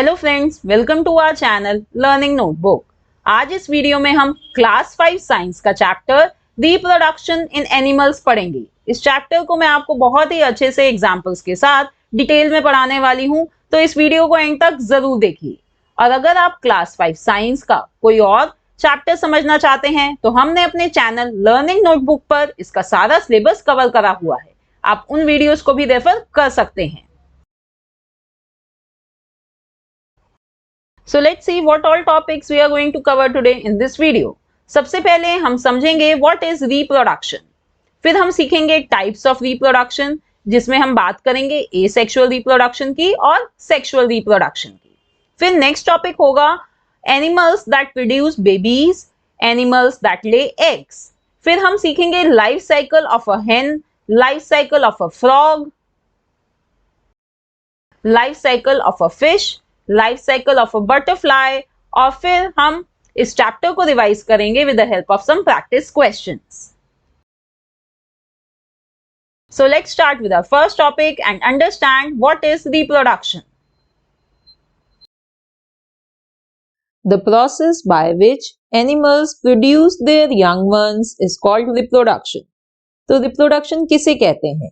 Hello friends, welcome to our channel learning notebook. आज इस video में हम क्लास 5 साइंस का चैप्टर रिप्रोडक्शन इन एनिमल्स पढ़ेंगे। इस चैप्टर को मैं आपको बहुत ही अच्छे से एग्जांपल्स के साथ डिटेल में पढ़ाने वाली हूं, तो इस वीडियो को एंड तक जरूर देखिए। और अगर आप क्लास 5 साइंस का कोई और चैप्टर समझना चाहते हैं तो हमने अपने चैनल लर्निंग नोटबुक पर इसका सारा सिलेबस कवर करा हुआ है। आप उन वीडियोस को भी रेफर कर सकते हैं। So let's see what all topics we are going to cover today in this video. सबसे पहले हम समझेंगे what is reproduction. फिर हम सीखेंगे types of reproduction, जिसमें हम बात करेंगे asexual reproduction की और sexual reproduction की। फिर next topic होगा animals that produce babies, animals that lay eggs. फिर हम सीखेंगे life cycle of a hen, life cycle of a frog, life cycle of a fish, life cycle of a butterfly, और फिर हम इस चैप्टर को revise करेंगे with the help of some practice questions. So let's start with our first topic and understand what is reproduction. The process by which animals produce their young ones is called reproduction. तो reproduction किसे कहते हैं?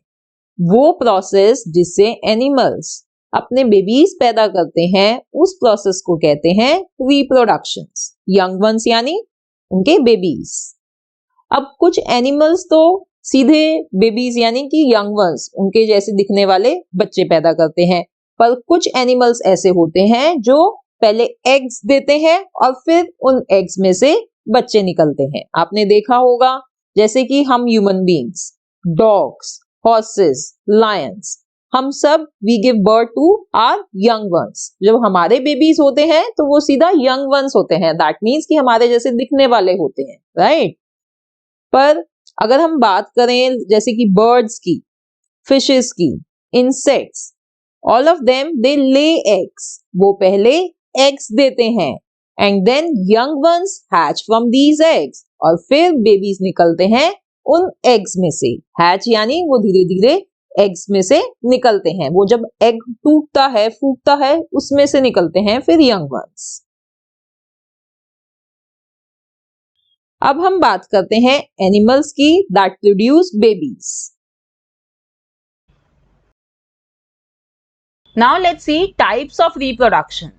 वो process जिससे animals अपने babies पैदा करते हैं, उस प्रोसेस को कहते हैं रिप्रोडक्शन। यंग वंस यानी उनके बेबीज। अब कुछ एनिमल्स तो सीधे बेबीज यानी कि यंग वंस, उनके जैसे दिखने वाले बच्चे पैदा करते हैं, पर कुछ एनिमल्स ऐसे होते हैं जो पहले एग्स देते हैं और फिर उन एग्स में से बच्चे निकलते हैं। आपने देखा होगा, जैसे कि हम human beings, dogs, horses, lions, हम सब we give birth to our young ones. जब हमारे बेबीज होते हैं तो वो सीधा यंग वंस होते हैं, दैट मीन्स कि हमारे जैसे दिखने वाले होते हैं, राइट। पर अगर हम बात करें जैसे कि बर्ड्स की, फिशेस की, insects, all of them they lay eggs. वो पहले एग्स देते हैं and then young ones hatch from these eggs, और फिर बेबीज निकलते हैं उन एग्स में से। हैच यानी वो धीरे धीरे एग्स में से निकलते हैं। वो जब एग टूटता है, फूटता है, उसमें से निकलते हैं फिर यंग वंस। अब हम बात करते हैं एनिमल्स की that produce babies. Now let's see types of reproduction.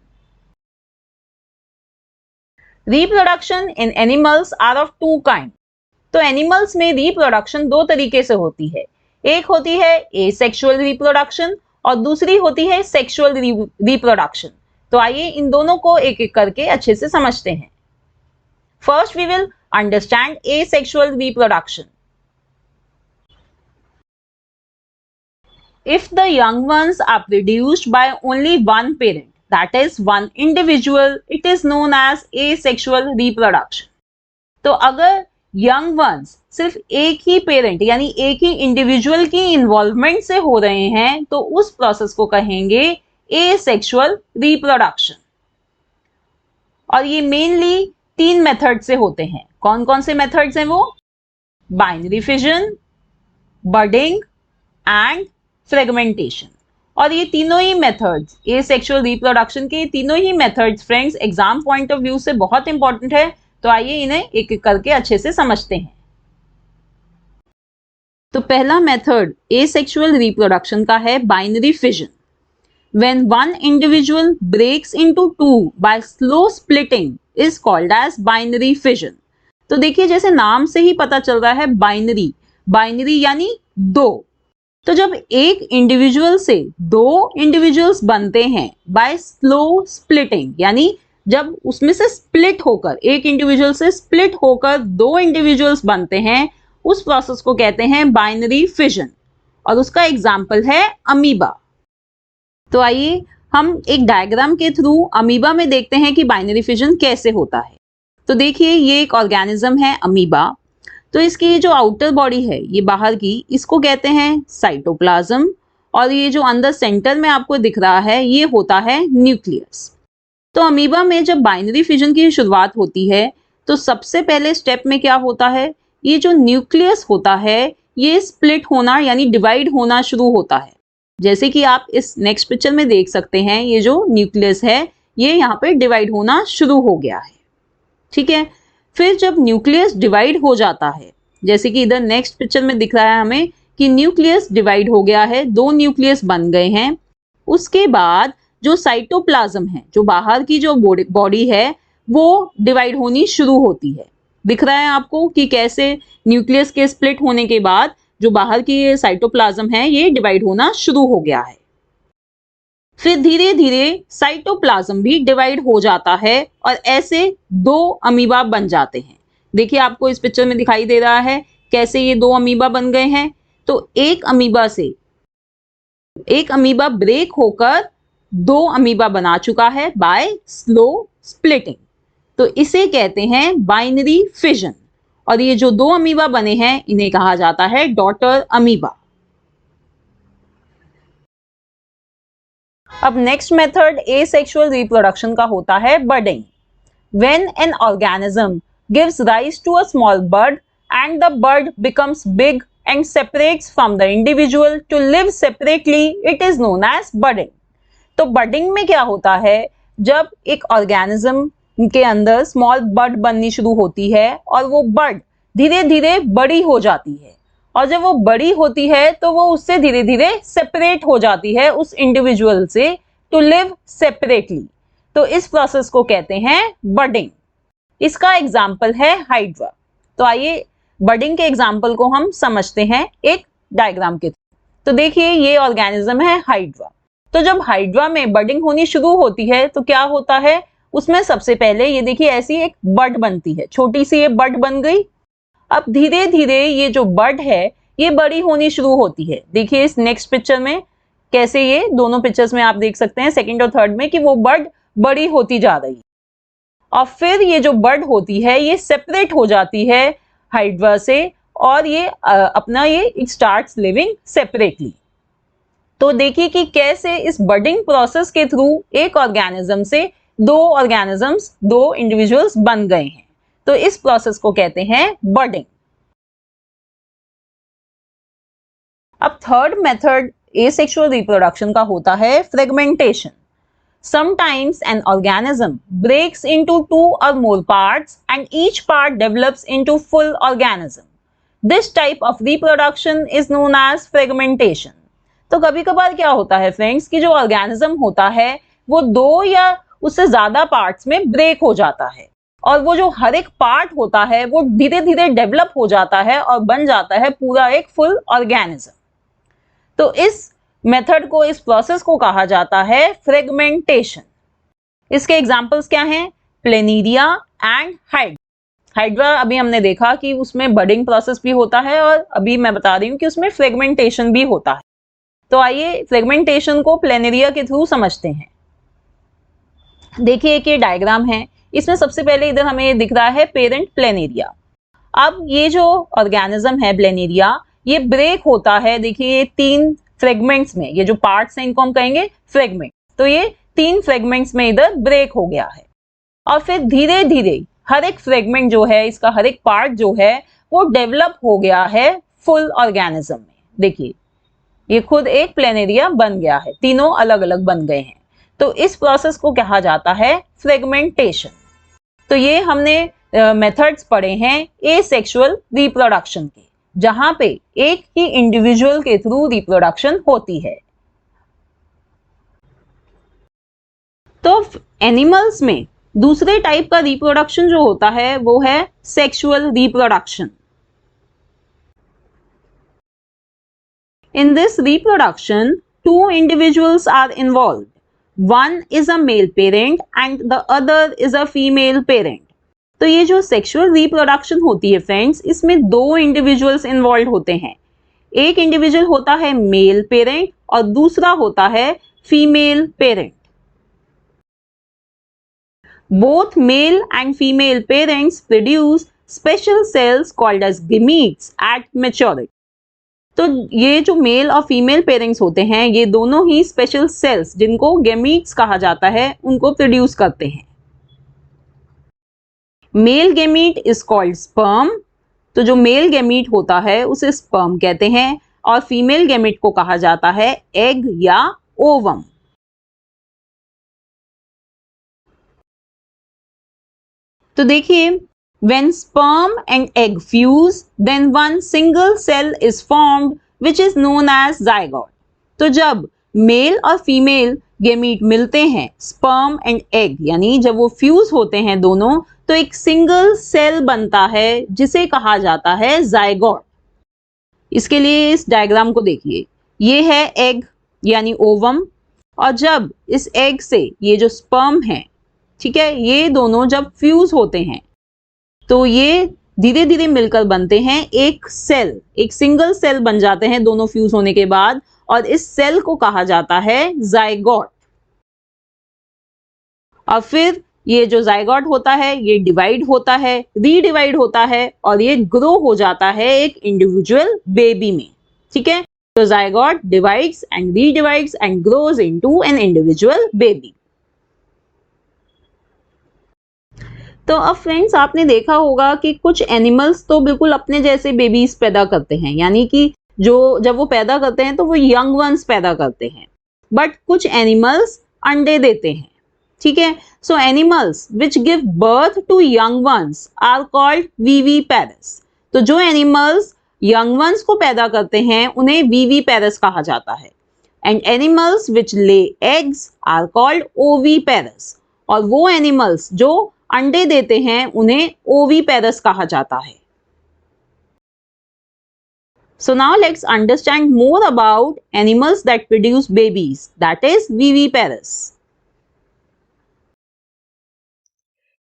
Reproduction in animals are of two kind. तो एनिमल्स में रिप्रोडक्शन दो तरीके से होती है। एक होती है एसेक्सुअल रिप्रोडक्शन और दूसरी होती है सेक्सुअल रिप्रोडक्शन। तो आइए इन दोनों को एक एक करके अच्छे से समझते हैं। First we will understand asexual reproduction. If the young ones are produced by only one parent, that is one individual, it is known as asexual reproduction. तो अगर यंग वंस सिर्फ एक ही पेरेंट यानी एक ही इंडिविजुअल की इन्वॉल्वमेंट से हो रहे हैं तो उस प्रोसेस को कहेंगे एसेक्सुअल रिप्रोडक्शन। और ये मेनली 3 मेथड से होते हैं। कौन कौन से मेथड्स हैं वो? Binary fission, budding and fragmentation. और ये तीनों ही मेथड्स, एसेक्सुअल रिप्रोडक्शन के तीनों ही methods friends exam point of view से बहुत इंपॉर्टेंट है। तो आइए इन्हें एक एक करके अच्छे से समझते हैं। तो पहला मेथड एसेक्सुअल रिप्रोडक्शन का है binary fission. When one individual breaks into two by slow splitting is called as binary fission. तो देखिए, जैसे नाम से ही पता चल रहा है बाइनरी, बाइनरी यानी दो। तो जब एक इंडिविजुअल से दो इंडिविजुअल्स बनते हैं बाय स्लो स्प्लिटिंग, यानी जब उसमें से स्प्लिट होकर, एक इंडिविजुअल से स्प्लिट होकर दो इंडिविजुअल्स बनते हैं, उस प्रोसेस को कहते हैं बाइनरी फिजन। और उसका एग्जाम्पल है अमीबा। तो आइए हम एक डायग्राम के थ्रू अमीबा में देखते हैं कि बाइनरी फिजन कैसे होता है। तो देखिए, ये एक ऑर्गेनिज्म है अमीबा। तो इसकी जो आउटर बॉडी है, ये बाहर की, इसको कहते हैं साइटोप्लाज्म, और ये जो अंदर सेंटर में आपको दिख रहा है, ये होता है न्यूक्लियस। तो अमीबा में जब बाइनरी फिजन की शुरुआत होती है तो सबसे पहले स्टेप में क्या होता है, ये जो न्यूक्लियस होता है ये स्प्लिट होना यानी डिवाइड होना शुरू होता है। जैसे कि आप इस नेक्स्ट पिक्चर में देख सकते हैं, ये जो न्यूक्लियस है ये यहाँ पे डिवाइड होना शुरू हो गया है। ठीक है, फिर जब न्यूक्लियस डिवाइड हो जाता है, जैसे कि इधर नेक्स्ट पिक्चर में दिख रहा है हमें कि न्यूक्लियस डिवाइड हो गया है, 2 न्यूक्लियस बन गए हैं। उसके बाद जो साइटोप्लाज्म है, जो बाहर की जो बॉडी है, वो डिवाइड होनी शुरू होती है। दिख रहा है आपको कि कैसे न्यूक्लियस के स्प्लिट होने के बाद जो बाहर की साइटोप्लाज्म है ये डिवाइड होना शुरू हो गया है। फिर धीरे धीरे साइटोप्लाज्म भी डिवाइड हो जाता है और ऐसे 2 अमीबा बन जाते हैं। देखिए आपको इस पिक्चर में दिखाई दे रहा है कैसे ये 2 अमीबा बन गए हैं। तो एक अमीबा ब्रेक होकर 2 अमीबा बना चुका है बाय स्लो स्प्लिटिंग। तो इसे कहते हैं बाइनरी फिजन। और ये जो 2 अमीबा बने हैं इन्हें कहा जाता है डॉटर अमीबा। अब नेक्स्ट मेथड एसेक्सुअल रिप्रोडक्शन का होता है बर्डिंग। When an organism gives rise to a small bud and the bud becomes big and separates from the individual to live separately, it is known as budding. तो बर्डिंग में क्या होता है, जब एक ऑर्गेनिज्म के अंदर स्मॉल बड बननी शुरू होती है और वो बड धीरे धीरे बड़ी हो जाती है, और जब वो बड़ी होती है तो वो उससे धीरे धीरे सेपरेट हो जाती है उस इंडिविजुअल से, टू लिव सेपरेटली। तो इस प्रोसेस को कहते हैं बडिंग। इसका एग्जाम्पल है हाइड्रा। तो आइए बडिंग के एग्जाम्पल को हम समझते हैं एक डायग्राम के थ्रू। तो देखिए ये ऑर्गेनिज्म है हाइड्रा। तो जब हाइड्रा में बडिंग होनी शुरू होती है तो क्या होता है, उसमें सबसे पहले ये देखिए ऐसी एक बड बनती है, छोटी सी ये बड बन गई। अब धीरे धीरे ये जो बड है ये बड़ी होनी शुरू होती है। देखिए इस नेक्स्ट पिक्चर में कैसे, ये दोनों पिक्चर्स में आप देख सकते हैं सेकंड और थर्ड में, कि वो बड बड़ी होती जा रही है। और फिर ये जो बड होती है ये सेपरेट हो जाती है हाइड्रा से, और ये अपना ये स्टार्ट्स लिविंग सेपरेटली। तो देखिए कि कैसे इस बडिंग प्रोसेस के थ्रू एक ऑर्गेनिज्म से 2 इंडिविजुअल्स बन गए हैं। तो इस प्रोसेस को कहते हैं बडिंग। अब थर्ड मेथड एसेक्सुअल रिप्रोडक्शन का होता है fragmentation. Sometimes an organism breaks into 2 or more parts and each part develops into full organism. This type of reproduction is known as fragmentation. तो कभी कभार क्या होता है फ्रेंड्स कि जो ऑर्गेनिज्म होता है वो 2 या उससे ज्यादा पार्ट्स में ब्रेक हो जाता है, और वो जो हर एक पार्ट होता है वो धीरे धीरे डेवलप हो जाता है और बन जाता है पूरा एक फुल ऑर्गेनिज्म। तो इस मेथड को, इस प्रोसेस को कहा जाता है फ्रेगमेंटेशन। इसके एग्जांपल्स क्या हैं, प्लेनीरिया एंड हाइड्रा अभी हमने देखा कि उसमें बडिंग प्रोसेस भी होता है, और अभी मैं बता रही हूँ कि उसमें फ्रेगमेंटेशन भी होता है। तो आइए फ्रेगमेंटेशन को प्लेनेरिया के थ्रू समझते हैं। देखिए एक ये डायग्राम है, इसमें सबसे पहले इधर हमें ये दिख रहा है पेरेंट प्लेनेरिया। अब ये जो ऑर्गेनिज्म है प्लेनेरिया ये ब्रेक होता है, देखिए ये 3 फ्रेगमेंट्स में, ये जो पार्ट्स हैं इनको हम कहेंगे फ्रेगमेंट। तो ये 3 फ्रेगमेंट्स में इधर ब्रेक हो गया है, और फिर धीरे धीरे हर एक फ्रेगमेंट जो है, इसका हर एक पार्ट जो है वो डेवलप हो गया है फुल ऑर्गेनिज्म में। देखिए ये खुद एक प्लेनेरिया बन गया है, तीनों अलग अलग बन गए हैं। तो इस प्रोसेस को कहा जाता है फ्रेगमेंटेशन। तो ये हमने मेथड्स पढ़े हैं एसेक्सुअल रिप्रोडक्शन के, जहां पे एक ही इंडिविजुअल के थ्रू रिप्रोडक्शन होती है। तो एनिमल्स में दूसरे टाइप का रिप्रोडक्शन जो होता है वो है sexual reproduction. In this reproduction, 2 individuals are involved. One is a male parent and the other is a female parent. तो ये जो सेक्सुअल रिप्रोडक्शन होती है फ्रेंड्स, इसमें 2 इंडिविजुअल्स इन्वॉल्व होते हैं। एक इंडिविजुअल होता है मेल पेरेंट और दूसरा होता है female parent. Both male and female parents produce special cells called as gametes at maturity. तो ये जो मेल और फीमेल पेरेंट्स होते हैं ये दोनों ही स्पेशल सेल्स, जिनको गेमीट्स कहा जाता है, उनको प्रोड्यूस करते हैं। Male gamete is called sperm. तो जो मेल गेमीट होता है उसे स्पर्म कहते हैं, और फीमेल गैमेट को कहा जाता है एग या ओवम। तो देखिए, when sperm and egg fuse, then one single cell is formed which is known as zygote। तो जब मेल और फीमेल गेमीट मिलते हैं, स्पर्म एंड एग, यानी जब वो फ्यूज होते हैं दोनों, तो एक सिंगल सेल बनता है जिसे कहा जाता है जाइगोट। इसके लिए इस डायग्राम को देखिए, ये है एग यानी ओवम, और जब इस एग से ये जो स्पर्म है, ठीक है, ये दोनों जब फ्यूज होते हैं तो ये धीरे धीरे मिलकर बनते हैं एक सेल, एक सिंगल सेल बन जाते हैं दोनों फ्यूज होने के बाद, और इस सेल को कहा जाता है जाइगोट। और फिर ये जो जाइगोट होता है ये डिवाइड होता है, रीडिवाइड होता है, और ये ग्रो हो जाता है एक इंडिविजुअल बेबी में। ठीक है, तो zygote divides and redivides and grows into an individual baby. तो अब फ्रेंड्स, आपने देखा होगा कि कुछ एनिमल्स तो बिल्कुल अपने जैसे बेबीज पैदा करते हैं, यानी कि जब वो पैदा करते हैं तो वो यंग वंस पैदा करते हैं, बट कुछ एनिमल्स अंडे देते हैं। ठीक है, so animals which give birth to young ones are called viviparous. तो जो एनिमल्स यंग वंस को पैदा करते हैं उन्हें विविपेरस कहा जाता है। And animals which lay eggs are called oviparous. और वो एनिमल्स जो अंडे देते हैं उन्हें ओविपेरस कहा जाता है। So now let's understand more about animals that produce babies, that is viviparous.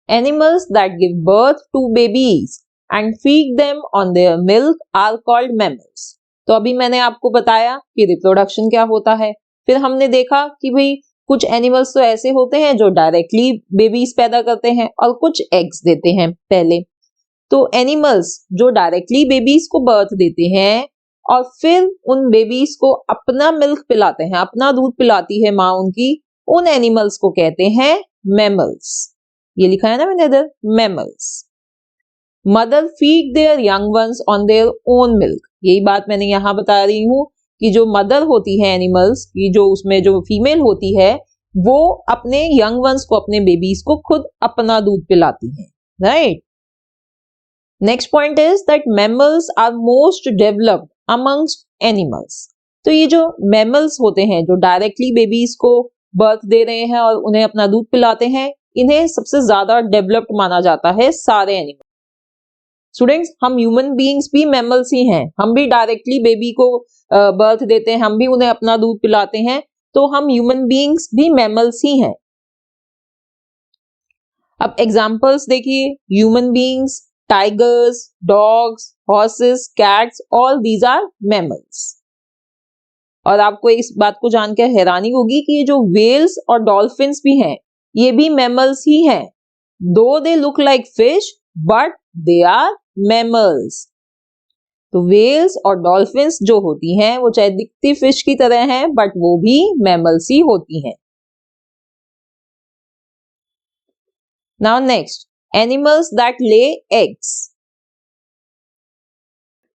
Animals that give birth to babies and feed them on their milk are called mammals. तो अभी मैंने आपको बताया कि रिप्रोडक्शन क्या होता है, फिर हमने देखा कि भाई कुछ एनिमल्स तो ऐसे होते हैं जो डायरेक्टली बेबीज पैदा करते हैं और कुछ एग्स देते हैं पहले। तो एनिमल्स जो डायरेक्टली बेबीज को बर्थ देते हैं और फिर उन बेबीज को अपना मिल्क पिलाते हैं, अपना दूध पिलाती है माँ उनकी, उन एनिमल्स को कहते हैं मैमल्स। ये लिखा है ना मैंने इधर, mammals. Mother feed there young ones on their own milk. यही बात मैंने यहाँ बता रही हूँ कि जो मदर होती है एनिमल्स की, जो उसमें जो फीमेल होती है, वो अपने यंग वंस को, अपने बेबीज को खुद अपना दूध पिलाती है, right. Next point is that mammals are most developed amongst animals. तो ये जो मैमल्स होते हैं जो डायरेक्टली बेबीज को बर्थ दे रहे हैं और उन्हें अपना दूध पिलाते हैं, इन्हें सबसे ज्यादा डेवलप्ड माना जाता है सारे एनिमल। स्टूडेंट्स, हम ह्यूमन बीइंग्स भी मैमल्स ही हैं, हम भी डायरेक्टली बेबी को बर्थ देते हैं, हम भी उन्हें अपना दूध पिलाते हैं, तो हम ह्यूमन बीइंग्स भी मैमल्स ही हैं। अब एग्जांपल्स देखिए, human beings, tigers, dogs, horses, cats, all these are mammals. और आपको इस बात को जानकर हैरानी होगी कि ये जो व्हेल्स और डॉल्फिन्स भी हैं, ये भी मैमल्स ही हैं। Though they look like fish but they are mammals. तो व्हेल्स और डॉल्फिन्स जो होती हैं वो चाहे दिखती फिश की तरह हैं, बट वो भी मैमल्स ही होती हैं। Now next, animals that lay eggs.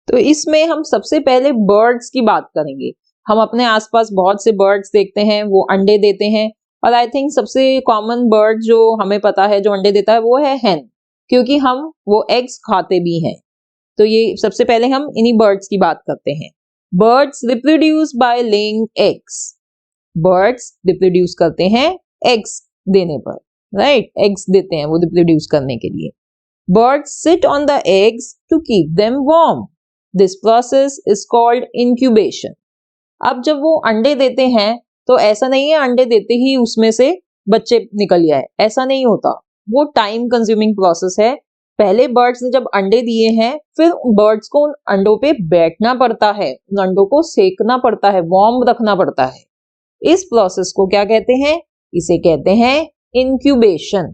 तो इसमें हम सबसे पहले बर्ड्स की बात करेंगे। हम अपने आसपास बहुत से बर्ड्स देखते हैं, वो अंडे देते हैं, और आई थिंक सबसे कॉमन बर्ड जो हमें पता है जो अंडे देता है वो है hen, क्योंकि हम वो एग्स खाते भी हैं। तो ये सबसे पहले हम इन्हीं बर्ड्स की बात करते हैं। Birds reproduce by laying eggs. Birds reproduce करते हैं एग्स देने पर, राइट, एग्स देते हैं वो रिप्रोड्यूस करने के लिए। Birds sit on the eggs to keep them warm. This process is called incubation. अब जब वो अंडे देते हैं तो ऐसा नहीं है अंडे देते ही उसमें से बच्चे निकल जाए, ऐसा नहीं होता। वो टाइम कंज्यूमिंग प्रोसेस है। पहले बर्ड्स ने जब अंडे दिए हैं, फिर बर्ड्स को उन अंडों पे बैठना पड़ता है, उन अंडों को सेकना पड़ता है, वार्म रखना पड़ता है। इस प्रोसेस को क्या कहते हैं? इसे कहते हैं incubation.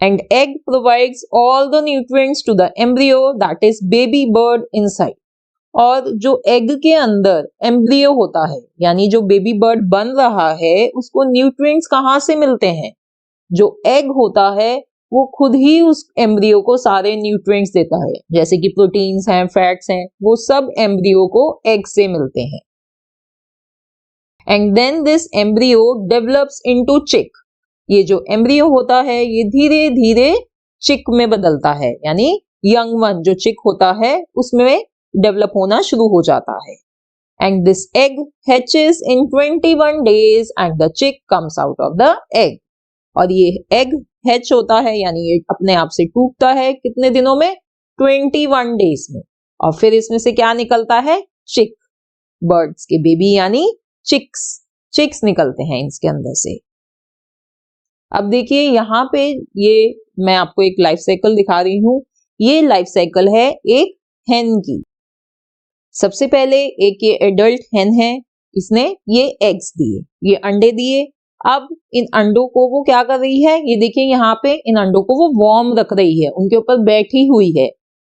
And egg provides all the nutrients to the embryo that is baby bird inside. और जो एग के अंदर एम्ब्रियो होता है, यानी जो बेबी बर्ड बन रहा है, उसको न्यूट्रिएंट्स कहाँ से मिलते हैं? जो एग होता है वो खुद ही उस एम्ब्रियो को सारे न्यूट्रिएंट्स देता है, जैसे कि प्रोटीन्स हैं, फैट्स हैं, वो सब एम्ब्रियो को एग से मिलते हैं। And then this embryo develops into chick. ये जो एम्ब्रियो होता है ये धीरे धीरे चिक में बदलता है, यानी यंग वन जो चिक होता है उसमें डेवलप होना शुरू हो जाता है। And this egg hatches in 21 days and the चिक comes out of the egg. और ये एग हैच होता है, यानी ये अपने आप से टूटता है कितने दिनों में? 21 days में। और फिर इसमें से क्या निकलता है? चिक, बर्ड्स के बेबी यानी चिक्स निकलते हैं इसके अंदर से। अब देखिए यहाँ पे ये मैं आपको एक लाइफ साइकिल दिखा रही हूँ। ये लाइफ साइकिल है एक हेन की। सबसे पहले एक ये एडल्ट हेन है, इसने ये एग्स दिए, ये अंडे दिए। अब इन अंडों को वो क्या कर रही है? ये देखिए यहाँ पे इन अंडों को वो वार्म रख रही है, उनके ऊपर बैठी हुई है।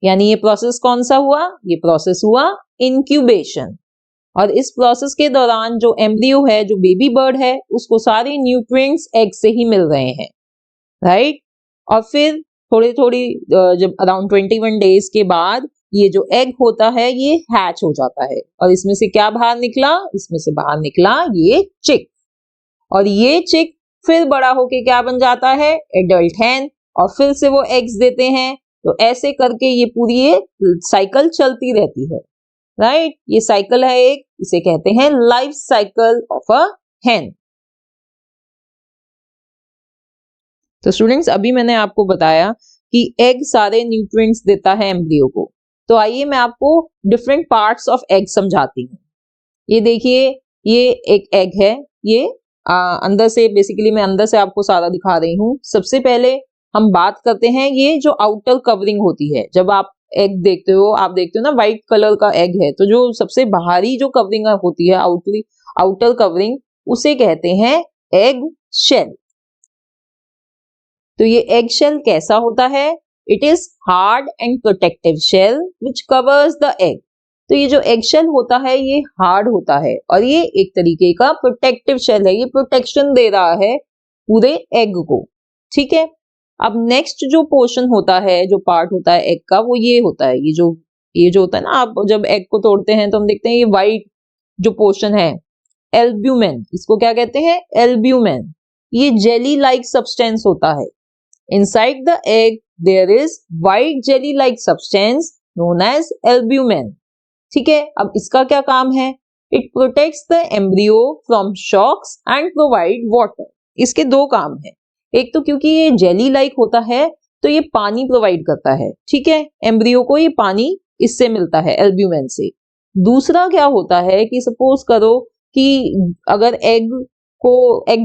यानी ये प्रोसेस कौन सा हुआ? ये प्रोसेस हुआ इंक्यूबेशन। और इस प्रोसेस के दौरान जो एम्ब्रियो है, जो बेबी बर्ड है, उसको सारे न्यूट्रिएंट्स एग से ही मिल रहे हैं, राइट। और फिर थोड़ी जब अराउंड 21 days के बाद ये जो एग होता है ये हैच हो जाता है। और इसमें से क्या बाहर निकला? इसमें से बाहर निकला ये चिक। और ये चिक फिर बड़ा होके क्या बन जाता है? एडल्ट हैन। और फिर से वो एग्स देते हैं। तो ऐसे करके ये पूरी ये साइकिल चलती रहती है, राइट। ये साइकिल है एक, इसे कहते हैं लाइफ साइकिल ऑफ अ हैन। तो स्टूडेंट्स अभी मैंने आपको बताया कि एग सारे न्यूट्रिएंट्स देता है एम्ब्रियो को। तो आइए मैं आपको डिफरेंट पार्ट्स ऑफ एग समझाती हूँ। ये देखिए, ये एक एग है। ये अंदर से बेसिकली मैं अंदर से आपको सारा दिखा रही हूँ। सबसे पहले हम बात करते हैं ये जो आउटर कवरिंग होती है। जब आप एग देखते हो, आप देखते हो ना व्हाइट कलर का एग है, तो जो सबसे बाहरी जो कवरिंग होती है, आउटर कवरिंग, उसे कहते हैं एग शेल। तो ये एग शेल कैसा होता है? It is hard and protective shell which covers the egg. तो ये जो एग शेल होता है ये हार्ड होता है और ये एक तरीके का प्रोटेक्टिव शेल है, ये प्रोटेक्शन दे रहा है पूरे एग को, ठीक है। अब नेक्स्ट जो पोर्शन होता है, जो पार्ट होता है एग का, वो ये होता है, ये जो होता है ना, आप जब एग को तोड़ते हैं तो हम देखते हैं ये व्हाइट जो पोर्शन है, एल्ब्यूमेन, इसको क्या कहते हैं? एल्ब्यूमेन। ये जेली लाइक सब्सटेंस होता है। Inside the egg there is white jelly like substance known as albumen, ठीक है। अब इसका क्या काम है? It protects the embryo from shocks and provide water. इसके दो काम है। एक तो क्योंकि ये जेली लाइक होता है तो ये पानी प्रोवाइड करता है, ठीक है, एम्ब्रियो को ये पानी इससे मिलता है, एल्ब्यूमेन से। दूसरा क्या होता है कि सपोज करो कि अगर एग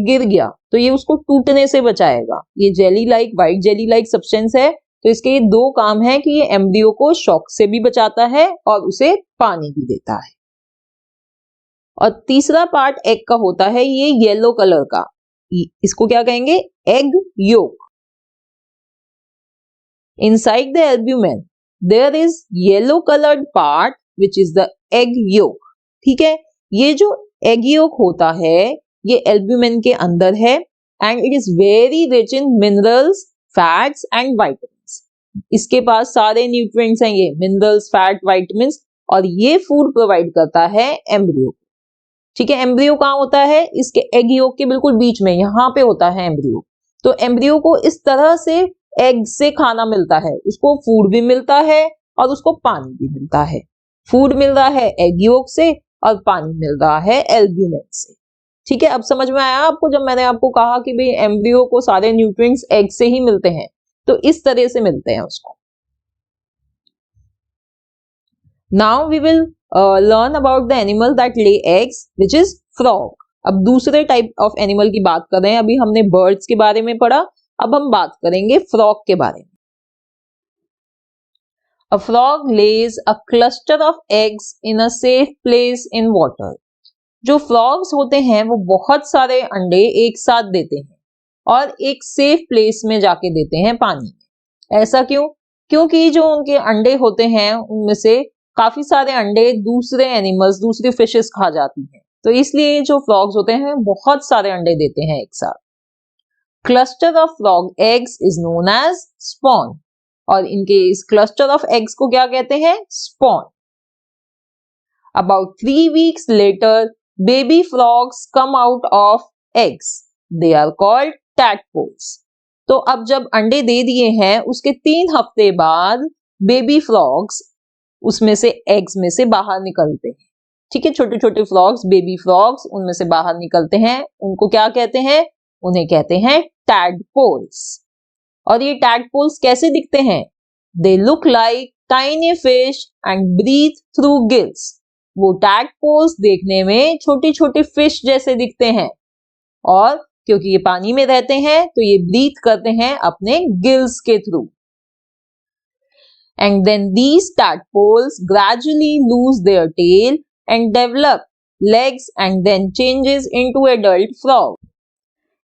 गिर गया तो ये उसको टूटने से बचाएगा। ये jelly like, white jelly like substance है, तो इसके ये दो काम है कि ये एम्ब्रियो को शॉक से भी बचाता है और उसे पानी भी देता है। और तीसरा पार्ट एग का होता है ये येलो कलर का, इसको क्या कहेंगे? Egg yolk. Inside the albumen there is yellow coloured part which is the egg yolk, ठीक है। ये जो एग योक होता है ये एल्ब्यूमेन के अंदर है and it is very rich in minerals, fats and vitamins. इसके पास सारे न्यूट्रिएंट्स हैं, ये मिनरल्स, फैट, वाइटामिन्स, और ये फूड प्रोवाइड करता है एम्ब्रियो को, ठीक है। एम्ब्रियो कहाँ होता है? इसके एग योक के बिल्कुल बीच में, यहाँ पे होता है एम्ब्रियो। तो एम्ब्रियो को इस तरह से एग से खाना मिलता है, उसको फूड भी मिलता है और उसको पानी भी मिलता है। फूड मिल रहा है एग योक से और पानी मिल रहा है एल्ब्यूमेन से, ठीक है। अब समझ में आया आपको जब मैंने आपको कहा कि भाई एम्ब्रियो को सारे न्यूट्रिएंट्स एग से ही मिलते हैं, तो इस तरह से मिलते हैं उसको। Now we will learn about the animal that lay eggs which is frog. अब दूसरे टाइप ऑफ एनिमल की बात कर रहे हैं। अभी हमने बर्ड्स के बारे में पढ़ा, अब हम बात करेंगे फ्रॉग के बारे में। A frog lays a cluster of eggs in a safe place in water. जो फ्रॉग्स होते हैं वो बहुत सारे अंडे एक साथ देते हैं और एक सेफ प्लेस में जाके देते हैं पानी में। ऐसा क्यों? क्योंकि जो उनके अंडे होते हैं उनमें से काफी सारे अंडे दूसरे एनिमल्स, दूसरी फिशेस खा जाती हैं, तो इसलिए जो फ्रॉग्स होते हैं बहुत सारे अंडे देते हैं एक साथ। Cluster of frog eggs is known as spawn, और इनके इस क्लस्टर ऑफ एग्स को क्या कहते हैं? Spawn. About 3 weeks later, baby frogs come out of eggs. They are called tadpoles. तो अब जब अंडे दे दिए हैं उसके 3 हफ्ते बाद बेबी फ्रॉग्स उसमें से एग्स में से बाहर निकलते हैं। ठीक है, छोटे छोटे फ्रॉग्स, बेबी फ्रॉग्स उनमें से बाहर निकलते हैं। उनको क्या कहते हैं? उन्हें कहते हैं टैडपोल्स। और ये टैडपोल्स कैसे दिखते हैं? They look like tiny fish and breathe through gills. वो टैडपोल्स देखने में छोटे छोटे फिश जैसे दिखते हैं, और क्योंकि ये पानी में रहते हैं तो ये ब्रीथ करते हैं अपने गिल्स के थ्रू। And then these tadpoles gradually lose their tail and develop legs and then changes into adult frog.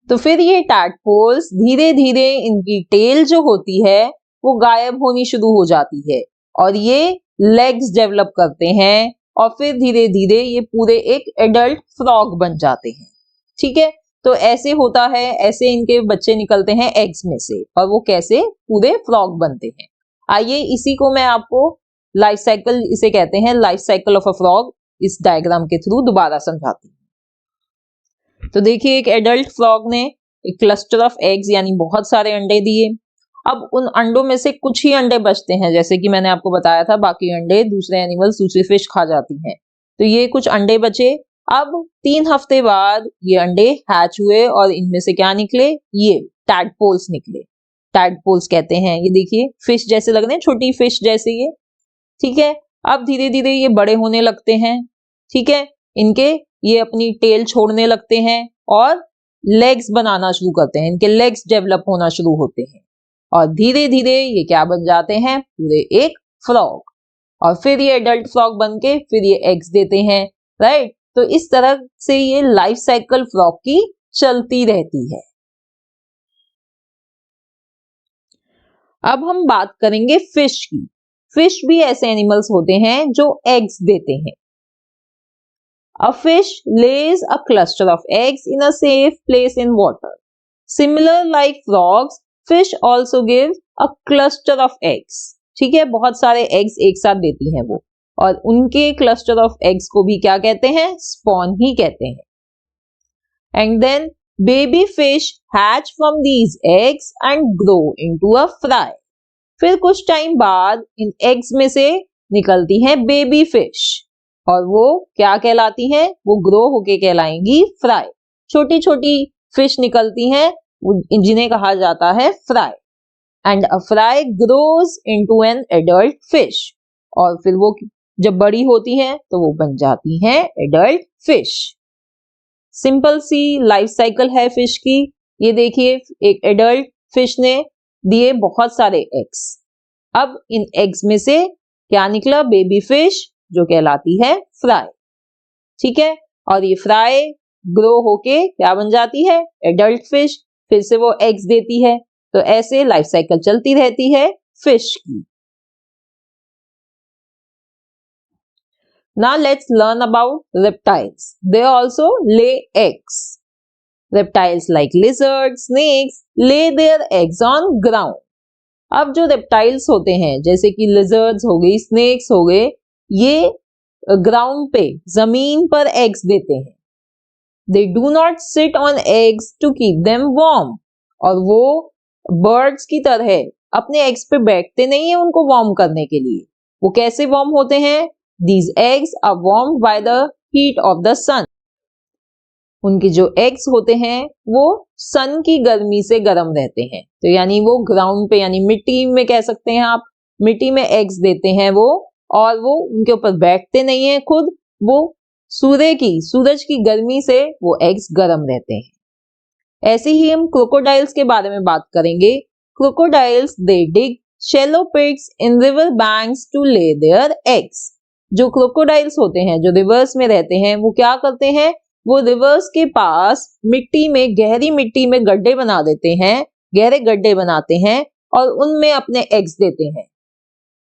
तो फिर ये टैडपोल्स धीरे धीरे इनकी टेल जो होती है वो गायब होनी शुरू हो जाती है, और ये लेग्स डेवलप करते हैं, और फिर धीरे धीरे ये पूरे एक एडल्ट फ्रॉग बन जाते हैं। ठीक है, तो ऐसे होता है, ऐसे इनके बच्चे निकलते हैं एग्स में से, और वो कैसे पूरे फ्रॉग बनते हैं। आइए इसी को मैं आपको लाइफ साइकिल, इसे कहते हैं life cycle of a frog, इस डायग्राम के थ्रू दोबारा समझाती हूँ। तो देखिए, एक एडल्ट फ्रॉग ने एक क्लस्टर ऑफ एग्स यानी बहुत सारे अंडे दिए। अब उन अंडों में से कुछ ही अंडे बचते हैं, जैसे कि मैंने आपको बताया था बाकी अंडे दूसरे एनिमल्स, दूसरी फिश खा जाती हैं। तो ये कुछ अंडे बचे। अब 3 हफ्ते बाद ये अंडे हैच हुए और इनमें से क्या निकले? ये टैडपोल्स निकले। टैडपोल्स कहते हैं, ये देखिए फिश जैसे लग रहे हैं, छोटी फिश जैसे ये। ठीक है, अब धीरे धीरे ये बड़े होने लगते हैं। ठीक है, इनके ये अपनी टेल छोड़ने लगते हैं और लेग्स बनाना शुरू करते हैं, इनके लेग्स डेवलप होना शुरू होते हैं, और धीरे धीरे ये क्या बन जाते हैं? पूरे एक फ्रॉग। और फिर ये एडल्ट फ्रॉग बन के फिर ये एग्स देते हैं, राइट। तो इस तरह से ये लाइफ साइकिल फ्रॉग की चलती रहती है। अब हम बात करेंगे फिश की। फिश भी ऐसे एनिमल्स होते हैं जो एग्स देते हैं। A fish lays a cluster of eggs in a safe place in water. Similar like frogs, fish also give a cluster of eggs. ठीक है, बहुत सारे एग्स एक साथ देती हैं वो, और उनके क्लस्टर ऑफ एग्स को भी क्या कहते हैं? स्पॉन ही कहते हैं। And then baby fish hatch from these eggs and grow into a fry. फिर कुछ टाइम बाद इन एग्स में से निकलती है बेबी फिश, और वो क्या कहलाती हैं? वो ग्रो होके कहलाएंगी फ्राई। छोटी छोटी फिश निकलती हैं जिन्हें कहा जाता है fry. And a fry grows into an adult fish, और फिर वो जब बड़ी होती है तो वो बन जाती हैं एडल्ट फिश। सिंपल सी लाइफ साइकिल है फिश की। ये देखिए, एक एडल्ट फिश ने दिए बहुत सारे एग्स। अब इन एग्स में से क्या निकला? बेबी फिश, जो कहलाती है फ्राई। ठीक है, और ये फ्राई ग्रो होके क्या बन जाती है? Adult fish. फिर से वो एग्स देती है। तो ऐसे लाइफ साइकिल चलती रहती है फिश की। Now let's learn about reptiles. They also lay eggs. Reptiles like lizards, snakes lay their eggs on ground. अब जो reptiles होते हैं, जैसे कि lizards हो गई, snakes हो गए, ये ग्राउंड पे, जमीन पर एग्स देते हैं। They do not sit on eggs to keep them warm. और वो बर्ड्स की तरह अपने एग्स पे बैठते नहीं है उनको वार्म करने के लिए। वो कैसे वार्म होते हैं? These eggs are warmed by the heat of the sun. उनके जो एग्स होते हैं वो सन की गर्मी से गर्म रहते हैं। तो यानी वो ग्राउंड पे, यानी मिट्टी में कह सकते हैं आप, मिट्टी में एग्स देते हैं वो, और वो उनके ऊपर बैठते नहीं है खुद, वो सूरज की गर्मी से वो एग्स गर्म रहते हैं। ऐसे ही हम क्रोकोडाइल्स के बारे में बात करेंगे। Crocodiles they dig shallow pits in river banks to lay their eggs. जो क्रोकोडाइल्स होते हैं, जो रिवर्स में रहते हैं, वो क्या करते हैं? वो रिवर्स के पास मिट्टी में, गहरी मिट्टी में गड्ढे बना देते हैं, गहरे गड्ढे बनाते हैं, और उनमें अपने एग्स देते हैं।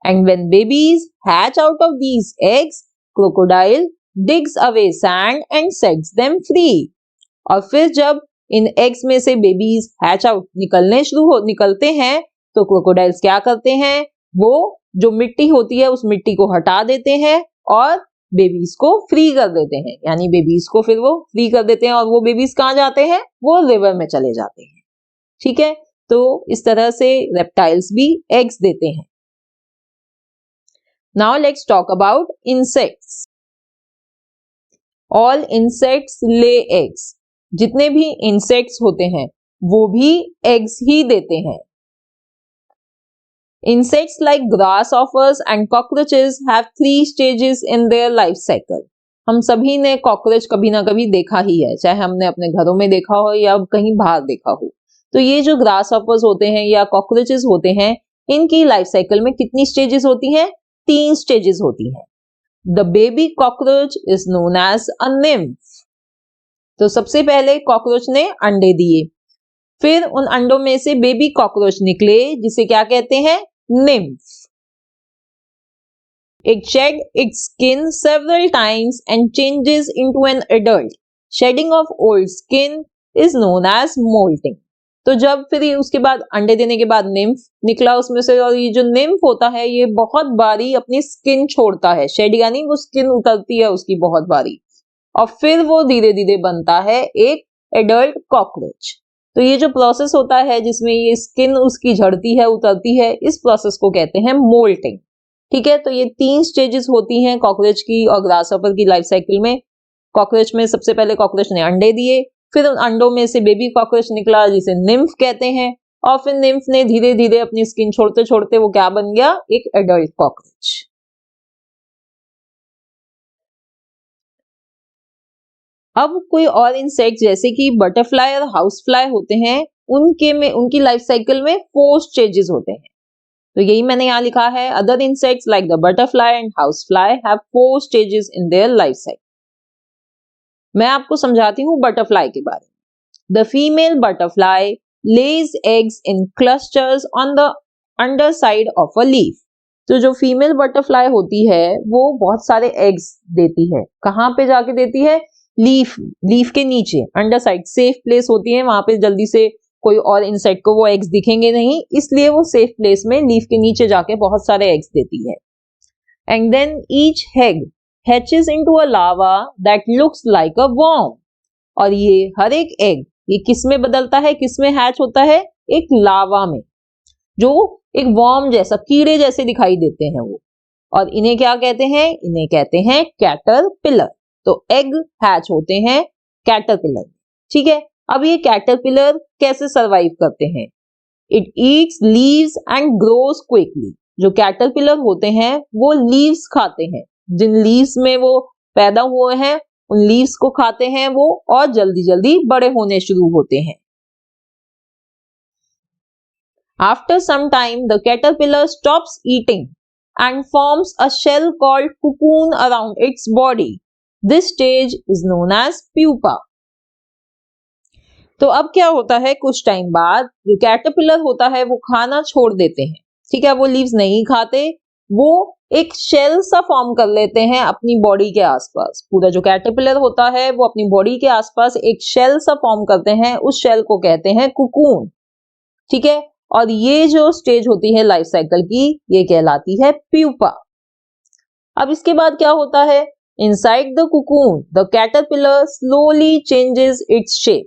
And when babies hatch out of these eggs, crocodile digs away sand and sets them free. और फिर जब इन एग्स में से बेबीज हैच आउट निकलते हैं तो क्रोकोडाइल्स क्या करते हैं, वो जो मिट्टी होती है उस मिट्टी को हटा देते हैं और बेबीज को फ्री कर देते हैं, यानी बेबीज को फिर वो फ्री कर देते हैं और वो बेबीज कहाँ जाते हैं, वो रिवर में चले जाते हैं। ठीक है, तो इस तरह से रेप्टाइल्स भी एग्स देते हैं। Now let's talk about insects. All insects lay eggs. जितने भी इंसेक्ट्स होते हैं वो भी एग्स ही देते हैं। Insects like grasshoppers and cockroaches have 3 stages in their life cycle. हम सभी ने कॉकरोच कभी ना कभी देखा ही है, चाहे हमने अपने घरों में देखा हो या कहीं बाहर देखा हो। तो ये जो ग्रासहॉपर्स होते हैं या कॉकरोचेस होते हैं, इनकी लाइफ साइकिल में कितनी स्टेजेस होती हैं? 3 स्टेजेस होती हैं। The baby cockroach is known as a nymph. तो सबसे पहले कॉकरोच ने अंडे दिए, फिर उन अंडों में से बेबी कॉकरोच निकले जिसे क्या कहते हैं? Nymph. It shed its skin several times and changes into an adult. Shedding of old skin is known as molting. तो जब फिर उसके बाद अंडे देने के बाद निम्फ निकला उसमें से, और ये जो निम्फ होता है ये बहुत बारी अपनी स्किन छोड़ता है, शेड यानी वो स्किन उतरती है उसकी बहुत बारी, और फिर वो धीरे धीरे बनता है एक एडल्ट कॉकरोच। तो ये जो प्रोसेस होता है जिसमें ये स्किन उसकी झड़ती है, उतरती है, इस प्रोसेस को कहते हैं मोल्टिंग। ठीक है, तो ये 3 स्टेजेस होती हैं कॉकरोच की और ग्रासहॉपर की लाइफ साइकिल में। कॉकरोच में सबसे पहले कॉकरोच ने अंडे दिए, फिर उन अंडों में से बेबी कॉकरोच निकला जिसे निम्फ कहते हैं, और फिर निम्फ ने धीरे धीरे अपनी स्किन छोड़ते छोड़ते वो क्या बन गया? एक एडल्ट कॉकरोच। अब कोई और इंसेक्ट जैसे कि बटरफ्लाई और हाउस फ्लाई होते हैं, उनकी लाइफ साइकिल में 4 स्टेजेस होते हैं। तो यही मैंने यहाँ लिखा है, other insects like the butterfly and house fly have 4 stages in their life cycle. मैं आपको समझाती हूँ बटरफ्लाई के बारे में। The female butterfly Lay's eggs in clusters on the under side of a leaf. तो जो फीमेल बटरफ्लाई होती है वो बहुत सारे एग्स देती है। कहाँ पे जाके देती है? लीफ के नीचे, अंडर साइड सेफ प्लेस होती है, वहां पे जल्दी से कोई और इंसेक्ट को वो एग्स दिखेंगे नहीं, इसलिए वो सेफ प्लेस में लीफ के नीचे जाके बहुत सारे एग्स देती है। And then each egg hatches into a larva that looks like a worm. और ये हर एक एग ये किस में बदलता है, किस में हैच होता है? एक लार्वा में, जो एक वर्म जैसा, कीड़े जैसे दिखाई देते हैं वो। और इन्हें क्या कहते हैं? इन्हें कहते हैं कैटरपिलर। तो एग हैच होते हैं कैटरपिलर। ठीक है, अब ये कैटरपिलर कैसे सरवाइव करते हैं? It eats leaves and grows quickly. जो कैटरपिलर होते हैं वो लीव्स खाते हैं, जिन लीव्स में वो पैदा हुए हैं उन लीव्स को खाते हैं वो, और जल्दी जल्दी बड़े होने शुरू होते हैं। After some time the caterpillar stops eating and forms a shell called cocoon around its body. This stage is known as pupa. तो अब क्या होता है, कुछ टाइम बाद जो कैटरपिलर होता है वो खाना छोड़ देते हैं। ठीक है, वो लीव्स नहीं खाते, वो एक शेल सा फॉर्म कर लेते हैं अपनी बॉडी के आसपास। पूरा जो कैटरपिलर होता है वो अपनी बॉडी के आसपास एक शेल सा फॉर्म करते हैं, उस शेल को कहते हैं कुकून। ठीक है, और ये जो स्टेज होती है लाइफ साइकिल की ये कहलाती है प्यूपा। अब इसके बाद क्या होता है? Inside the cocoon the caterpillar slowly changes its shape.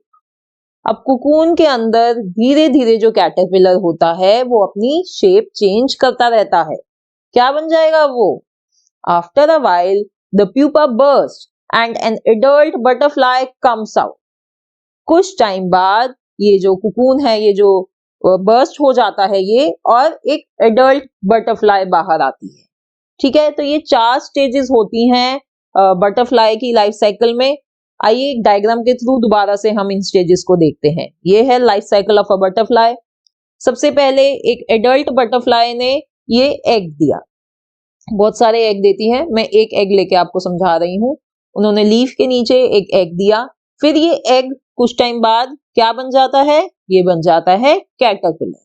अब कुकून के अंदर धीरे धीरे जो कैटरपिलर होता है वो अपनी शेप चेंज करता रहता है। क्या बन जाएगा वो? After a while the pupa burst and an adult butterfly comes out. कुछ टाइम बाद ये जो कुकून है ये जो बर्स्ट हो जाता है ये, और एक एडल्ट बटरफ्लाई बाहर आती है। ठीक है, तो ये 4 स्टेजेस होती हैं बटरफ्लाई की लाइफ साइकिल में। आइए एक डायग्राम के थ्रू दोबारा से हम इन स्टेजेस को देखते हैं। ये है life cycle of a butterfly. सबसे पहले एक एडल्ट बटरफ्लाई ने ये एग दिया, बहुत सारे एग देती है, मैं एक एग लेके आपको समझा रही हूँ। उन्होंने लीफ के नीचे एक एग दिया, फिर ये एग कुछ टाइम बाद क्या बन जाता है? ये बन जाता है कैटरपिलर।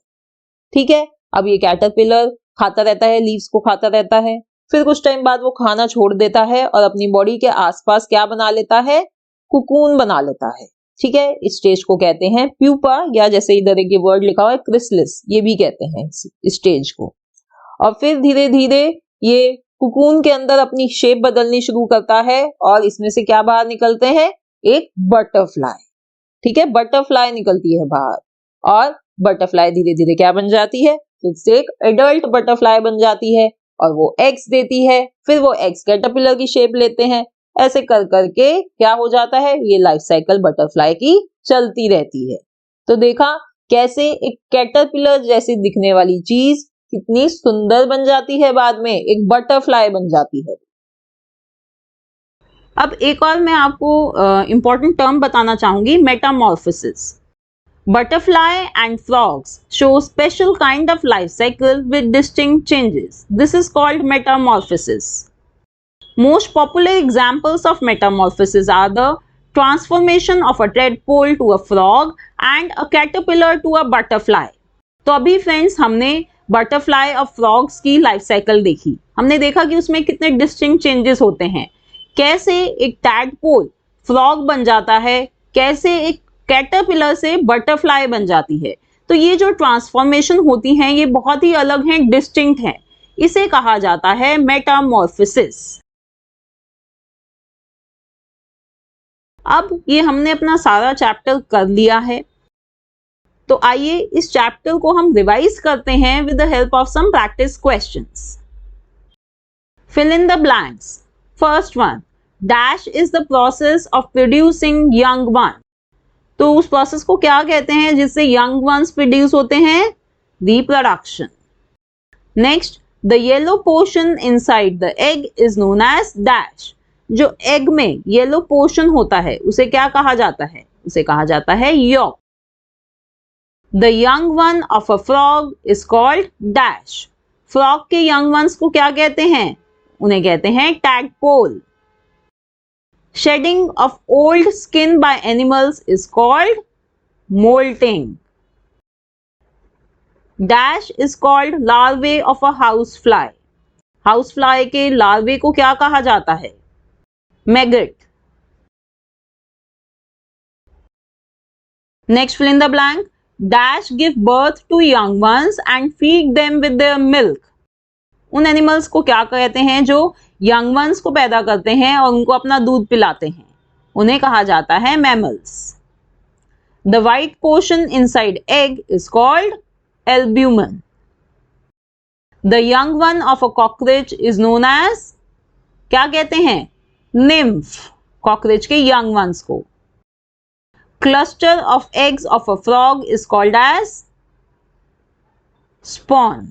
ठीक है, अब ये कैटरपिलर खाता रहता है, लीव्स को खाता रहता है, फिर कुछ टाइम बाद वो खाना छोड़ देता है और अपनी बॉडी के आसपास क्या बना लेता है? कुकून बना लेता है। ठीक है, इस स्टेज को कहते हैं प्यूपा, या जैसे इधर एक वर्ड लिखा हुआ है क्रिसलिस, ये भी कहते हैं इस स्टेज को। और फिर धीरे धीरे ये कुकून के अंदर अपनी शेप बदलनी शुरू करता है और इसमें से क्या बाहर निकलते हैं, एक बटरफ्लाई। ठीक है, बटरफ्लाई निकलती है बाहर और बटरफ्लाई धीरे धीरे क्या बन जाती है, फिर से एक एडल्ट बटरफ्लाई बन जाती है और वो एग्स देती है, फिर वो एग्स कैटरपिलर की शेप लेते हैं। ऐसे कर करके क्या हो जाता है, ये लाइफ साइकिल बटरफ्लाई की चलती रहती है। तो देखा कैसे एक कैटरपिलर जैसी दिखने वाली चीज कितनी सुंदर बन जाती है, बाद में एक बटरफ्लाई बन जाती है। अब एक और मैं आपको इंपॉर्टेंट टर्म बताना चाहूंगी, Metamorphosis. Butterfly and frogs show special kind of life cycle with distinct changes. This is called metamorphosis. Most popular examples of metamorphosis are the transformation of a tadpole to a frog and a caterpillar to a butterfly. तो अभी friends हमने butterfly और frogs की life cycle देखी। हमने देखा कि उसमें कितने डिस्टिंक्ट चेंजेस होते हैं, कैसे एक टैडपोल फ्रॉग बन जाता है, कैसे एक कैटरपिलर से बटरफ्लाई बन जाती है। तो ये जो ट्रांसफॉर्मेशन होती हैं ये बहुत ही अलग हैं, डिस्टिंक्ट हैं। इसे कहा जाता है मेटामॉर्फोसिस। अब ये हमने अपना सारा चैप्टर कर लिया है, तो आइए इस चैप्टर को हम रिवाइज करते हैं with the help of some practice questions. Fill in the blanks. First one, dash is the process of producing young one. तो उस प्रोसेस को क्या कहते हैं जिससे यंग वंस प्रोड्यूस होते हैं, reproduction. Next, the yellow portion inside the egg is known as dash. जो एग में येलो पोर्शन होता है उसे क्या कहा जाता है, उसे कहा जाता है yolk. The young one of a frog is called dash. Frog के यंग वंस को क्या कहते हैं, उन्हें कहते हैं tadpole. Shedding of old skin by animals is called molting. Dash is called larvae of a housefly. Housefly के larvae को क्या कहा जाता है, maggot. Next, fill in the blank. Dash give birth to young ones and feed them with their milk. उन animals को क्या कहते हैं जो यंग वंस को पैदा करते हैं और उनको अपना दूध पिलाते हैं, उन्हें कहा जाता है mammals. The white portion inside egg is called albumen. The young one of a cockroach is known as, क्या कहते हैं, निम्फ। कॉकरोच के यंग वंस को। Cluster of eggs of a frog is called as spawn.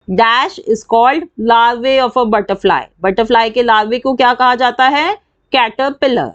Dash is called larvae of a butterfly. Butterfly के larvae को क्या कहा जाता है, कैटरपिलर।